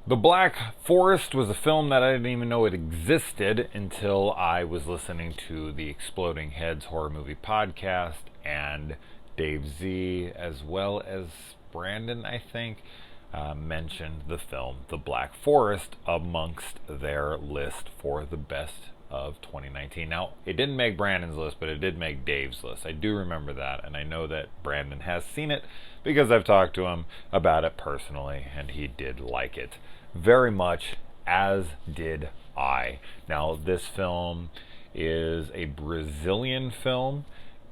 The Black Forest was a film that I didn't even know it existed until I was listening to the Exploding Heads horror movie podcast, and Dave Z, as well as Brandon, I think, mentioned the film The Black Forest amongst their list for the best of 2019. Now, it didn't make Brandon's list, but it did make Dave's list. I do remember that, and I know that Brandon has seen it because I've talked to him about it personally, and he did like it very much, as did I. Now, this film is a Brazilian film,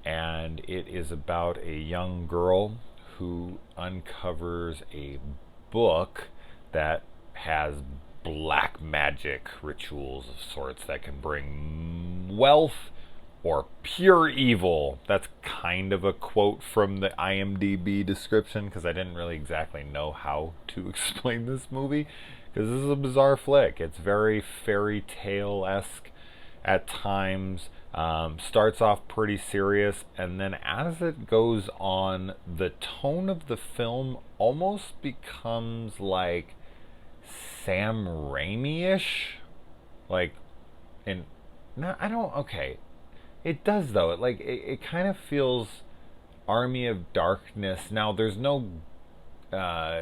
and it is about a young girl who uncovers a book that has black magic rituals of sorts that can bring wealth or pure evil. That's kind of a quote from the IMDb description because I didn't really exactly know how to explain this movie because this is a bizarre flick. It's very fairy tale-esque at times. Starts off pretty serious, and then as it goes on, the tone of the film almost becomes like Sam Raimi-ish. Like, and no, I don't. Okay, it does though. It kind of feels Army of Darkness. Now, there's no uh,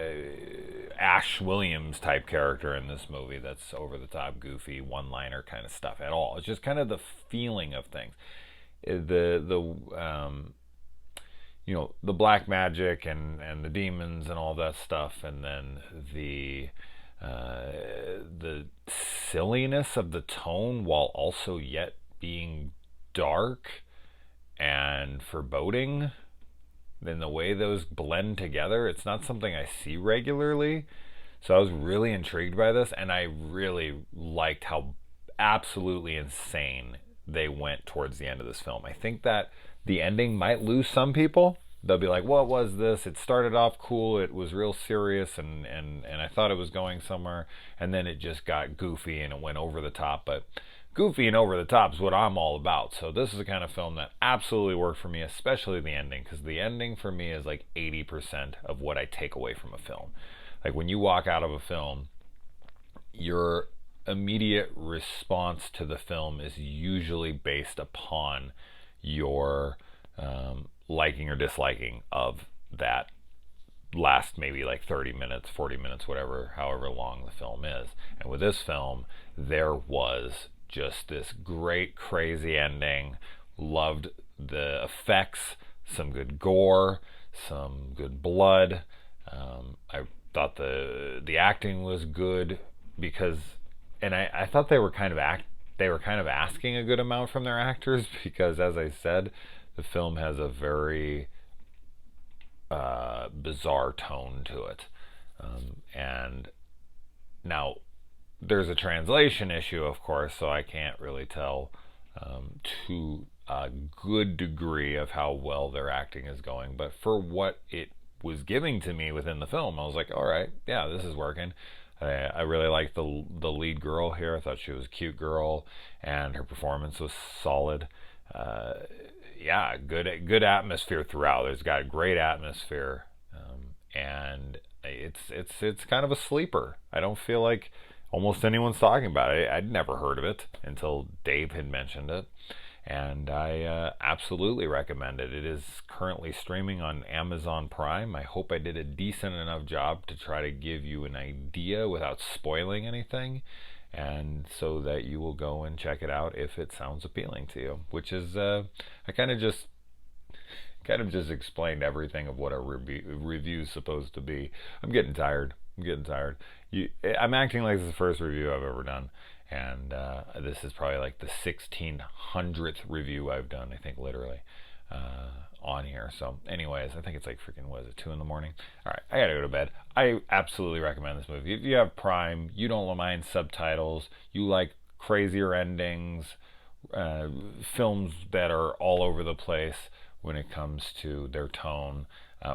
Ash Williams type character in this movie that's over the top, goofy, one liner kind of stuff at all. It's just kind of the feeling of things. The black magic and the demons and all that stuff, and then the silliness of the tone while also yet being dark and foreboding. Then the way those blend together, it's not something I see regularly. So I was really intrigued by this, and I really liked how absolutely insane they went towards the end of this film. I think that the ending might lose some people. They'll be like, what was this? It started off cool, it was real serious, and I thought it was going somewhere, and then it just got goofy and it went over the top. But goofy and over the top is what I'm all about. So this is the kind of film that absolutely worked for me, especially the ending, because the ending for me is like 80% of what I take away from a film. Like when you walk out of a film, your immediate response to the film is usually based upon your liking or disliking of that last maybe like 30 minutes, 40 minutes, whatever, however long the film is. And with this film, there was just this great, crazy ending. Loved the effects, some good gore, some good blood. I thought the acting was good because, and I thought they were kind of asking a good amount from their actors because, as I said, the film has a very bizarre tone to it, and now there's a translation issue, of course, so I can't really tell to a good degree of how well their acting is going. But for what it was giving to me within the film, I was like, all right, yeah, this is working. I really liked the lead girl here. I thought she was a cute girl, and her performance was solid. Yeah, good atmosphere throughout. It's got a great atmosphere, and it's kind of a sleeper. I don't feel like almost anyone's talking about it. I'd never heard of it until Dave had mentioned it, and I absolutely recommend it. It is currently streaming on Amazon Prime. I hope I did a decent enough job to try to give you an idea without spoiling anything, and so that you will go and check it out if it sounds appealing to you. Which is, I kind of just explained everything of what a review is supposed to be. I'm getting tired. I'm acting like this is the first review I've ever done, and this is probably like the 1600th review I've done, I think, literally, on here. So anyways, I think it's like freaking, what is it, 2 in the morning? Alright, I gotta go to bed. I absolutely recommend this movie. If you have Prime, you don't mind subtitles, you like crazier endings, films that are all over the place when it comes to their tone,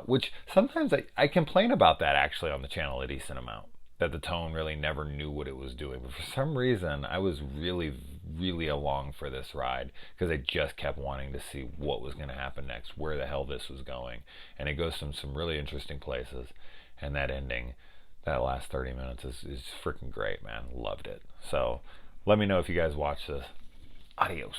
which sometimes I complain about that actually on the channel a decent amount, that the tone really never knew what it was doing. But for some reason, I was really, really along for this ride because I just kept wanting to see what was going to happen next, where the hell this was going. And it goes from some really interesting places, and that ending That last 30 minutes is freaking great, man. Loved it. So let me know if you guys watch this. Adios.